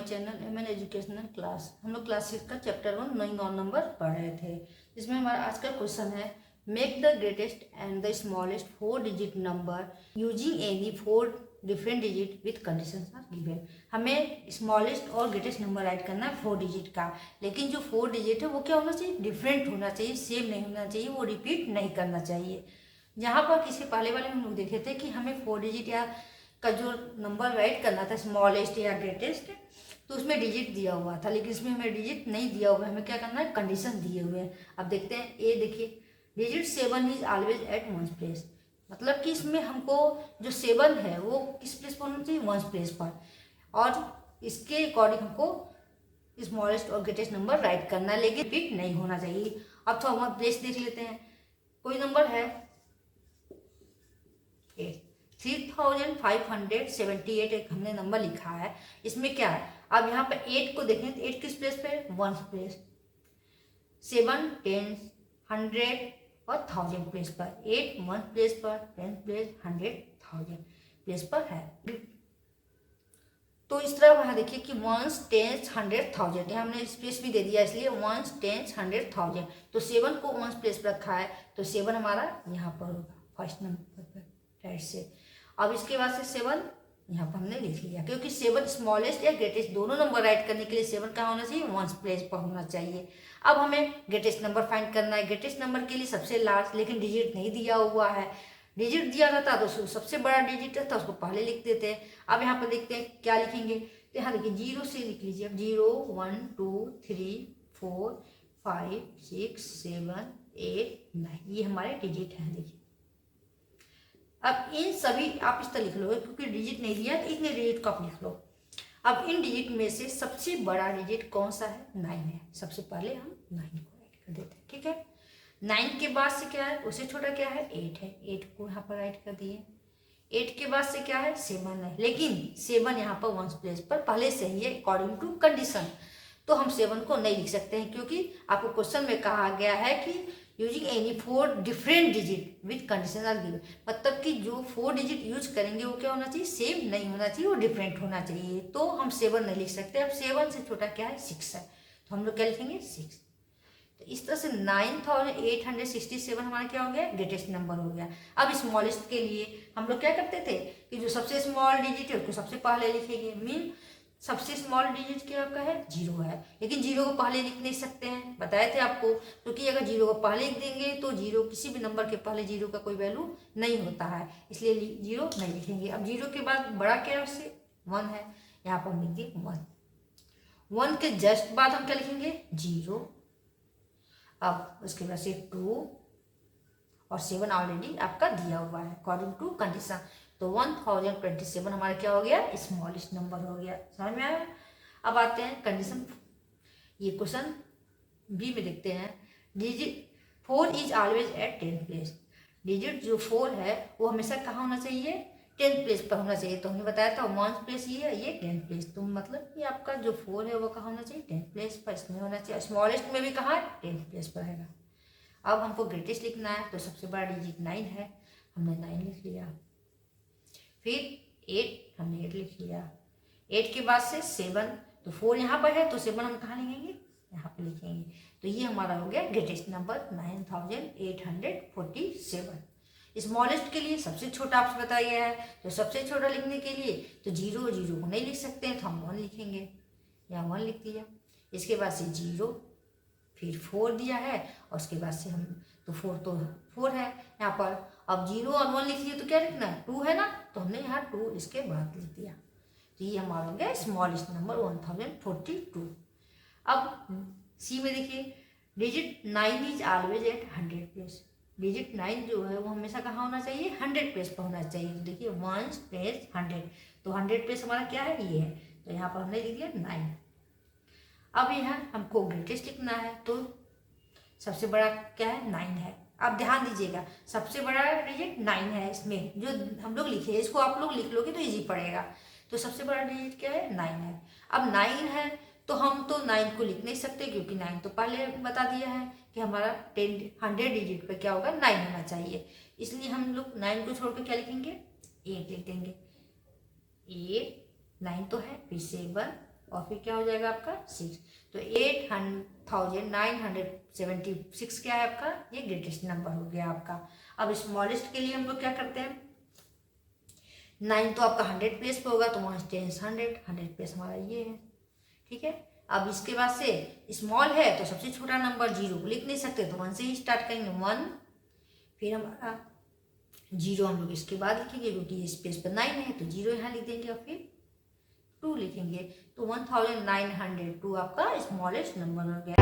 Channel MN educational class. हम लोग class 6 का चैप्टर 1 नोइंग ऑन नंबर पढ़ रहे थे, जिसमें हमारा आज का क्वेश्चन है make the greatest and the smallest 4 digit number using any 4 different digit with conditions are given. हमें स्मॉलेस्ट और ग्रेटेस्ट नंबर राइट करना है 4 डिजिट का, लेकिन जो 4 डिजिट है वो क्या होना चाहिए, डिफरेंट होना चाहिए, सेम नहीं होना चाहिए, वो रिपीट नहीं करना चाहिए। जहाँ पर किसी पहले वाले में हम लोग देखे थे कि हमें 4 डिजिट या का जो नंबर राइट करना था स्मॉलेस्ट या ग्रेटेस्ट, तो उसमें डिजिट दिया हुआ था, लेकिन इसमें हमें डिजिट नहीं दिया हुआ है, हमें क्या करना है, कंडीशन दिए हुए हैं। अब देखते हैं, ये देखिए digit 7 is always at ones place, मतलब कि इसमें हमको जो 7 है वो किस प्लेस पर होना चाहिए, वंस प्लेस पर, और इसके अकॉर्डिंग हमको स्मॉलेस्ट और ग्रेटेस्ट नंबर राइट करना है, लेकिन रिपीट नहीं होना चाहिए। अब तो हम प्लेस देख लेते हैं। कोई नंबर है 3578 एक हमने नंबर लिखा है, इसमें क्या है, अब यहाँ पे 8 को देखें तो 8 किस प्लेस पे, वंस प्लेस, 7 10 100 और 1000 प्लेस पर, 8 वन प्लेस पर, 10 प्लेस, 100 1000 प्लेस पर है। तो इस तरह वहाँ देखिए कि 1 10 100 1000, यहाँ हमने स्पेस भी दे दिया, इसलिए 1 10 100 1000, तो 7 को वंस प्लेस पर रखा है, तो 7 हमारा यहाँ पर होगा फर्स्ट नंबर पर, राइट से। अब इसके बाद से 7 यहाँ पर हमने लिख लिया, क्योंकि 7 स्मॉलेस्ट या ग्रेटेस्ट दोनों नंबर राइट करने के लिए 7 कहाँ होना चाहिए, वंस प्लेस पर होना चाहिए। अब हमें ग्रेटेस्ट नंबर फाइंड करना है। ग्रेटेस्ट नंबर के लिए सबसे लार्ज, लेकिन डिजिट नहीं दिया हुआ है, डिजिट दिया रहता तो सबसे बड़ा डिजिट रहता उसको पहले लिख देते हैं। अब यहाँ पर देखते हैं क्या लिखेंगे, तो यहाँ देखिए 0 से लिख लीजिए। अब 0 1 2 3 4 5 6 7 8 9, ये हमारे डिजिट हैं। देखिए अब इन सभी आप इस तरह लिख लो, क्योंकि डिजिट नहीं दिया तो इतने डिजिट को आप लिख लो। अब इन डिजिट में से सबसे बड़ा डिजिट कौन सा है, 9 है। सबसे पहले हम 9 को राइट कर देते हैं, ठीक है। 9 के बाद से क्या है, उससे छोटा क्या है, 8 है, 8 को यहाँ पर राइट कर दिए। 8 के बाद से क्या है, 7 है, लेकिन 7 यहाँ पर वंस प्लेस पर पहले से ही है अकॉर्डिंग टू कंडीशन, तो हम 7 को नहीं लिख सकते हैं, क्योंकि आपको क्वेश्चन में कहा गया है कि using any 4 different digit with condition are given, मतलब कि जो 4 डिजिट यूज करेंगे वो क्या होना चाहिए, सेम नहीं होना चाहिए, वो डिफरेंट होना चाहिए, तो हम 7 नहीं लिख सकते। अब 7 से छोटा क्या है, 6 है, तो हम लोग क्या लिखेंगे, 6। तो इस तरह से 9867 हमारा क्या हो गया, ग्रेटेस्ट नंबर हो गया। अब स्मॉलेस्ट के लिए हम लोग क्या करते थे कि जो सबसे स्मॉल डिजिट है उसको सबसे पहले लिखेंगे, मीन सबसे स्मॉल डिजिट क्या आपका है, 0 है, लेकिन 0 को पहले लिख नहीं सकते हैं, बताए थे आपको, क्योंकि अगर 0 को पहले लिख देंगे तो 0 किसी भी नंबर के पहले 0 का कोई वैल्यू नहीं होता है, इसलिए 0 नहीं लिखेंगे। अब 0 के बाद बड़ा क्या है, उससे 1 है, यहाँ पर हम लिख दिए 1। 1 के जस्ट बाद हम क्या लिखेंगे, 0। अब उसके बाद से 2 और 7 ऑलरेडी आपका दिया हुआ है अकॉर्डिंग टू कंडीशन, तो 1027 हमारा क्या हो गया, स्मॉलेस्ट नंबर हो गया। समझ में आया। अब आते हैं कंडीशन, ये क्वेश्चन बी में देखते हैं। Digit 4 is always at 10th place, digit जो 4 है वो हमेशा कहाँ होना चाहिए, 10th प्लेस पर होना चाहिए। तो हमने बताया था वंस प्लेस ये है, ये 10th प्लेस, तो मतलब ये आपका जो 4 है वो कहाँ होना चाहिए, 10th प्लेस पर, इसमें होना चाहिए। स्मॉलेस्ट में भी कहाँ, 10th प्लेस पर रहेगा। अब हमको ग्रेटेस्ट लिखना है, तो सबसे बड़ा डिजिट 9 है, हमने 9 लिख लिया। फिर 8, हमने 8 लिख लिया। 8 के बाद से 7, तो 4 यहाँ पर है, तो 7 हम कहाँ लिखेंगे, यहाँ पर लिखेंगे, तो ये हमारा हो गया ग्रेटेस्ट नंबर 9847। स्मॉलेस्ट के लिए सबसे छोटा आपसे बताया गया है, तो सबसे छोटा लिखने के लिए तो 0 0 को नहीं लिख सकते हैं, तो हम 1 लिखेंगे, यहाँ 1 लिख दिया। इसके बाद से 0, फिर 4 दिया है, और उसके बाद से हम तो 4 है यहाँ पर। अब 0 और 1 लिख लिए तो क्या लिखना है, 2 है ना, तो हमने यहाँ 2 इसके बाद लिख दिया, तो ये हमारा हो गया स्मॉलेस्ट नंबर 1042। अब सी में देखिए digit 9 is always at 100 place, digit 9 जो है वो हमेशा कहाँ होना चाहिए, 100 प्लेस पर होना चाहिए। तो देखिए 1 प्लेस 100, तो 100 प्लेस हमारा क्या है, ये है, तो यहाँ पर हमने लिख दिया 9। अब यहाँ हमको ग्रेटेस्ट लिखना है, तो सबसे बड़ा क्या है, 9 है। अब ध्यान दीजिएगा, सबसे बड़ा डिजिट 9 है, इसमें जो हम लोग लिखे हैं इसको आप लोग लिख लोगे तो इजी पड़ेगा। तो सबसे बड़ा डिजिट क्या है, 9 है। अब 9 है तो हम तो 9 को लिख नहीं सकते, क्योंकि 9 तो पहले बता दिया है कि हमारा 100 डिजिट पे क्या होगा, 9 होना चाहिए, इसलिए हम लोग 9 को छोड़ कर क्या लिखेंगे, 8 लिख देंगे। 8 9 तो है, फिर 7 और फिर क्या हो जाएगा आपका 6। तो 8976 क्या है आपका, ये ग्रेटेस्ट नंबर हो गया आपका। अब स्मॉलेस्ट के लिए हम लोग क्या करते हैं, 9 तो आपका 100 प्लेस पे होगा, तो 1 10 100 प्लेस हमारा ये है, ठीक है। अब इसके बाद से स्मॉल है तो सबसे छोटा नंबर 0 को लिख नहीं सकते, तो 1 से ही स्टार्ट करेंगे, 1, फिर हमारा 0 हम लोग इसके बाद लिखेंगे क्योंकि स्पेस पर 9 है, तो 0 यहाँ लिख देंगे और फिर 2 लिखेंगे। तो 1902 आपका स्मॉलेस्ट नंबर हो गया।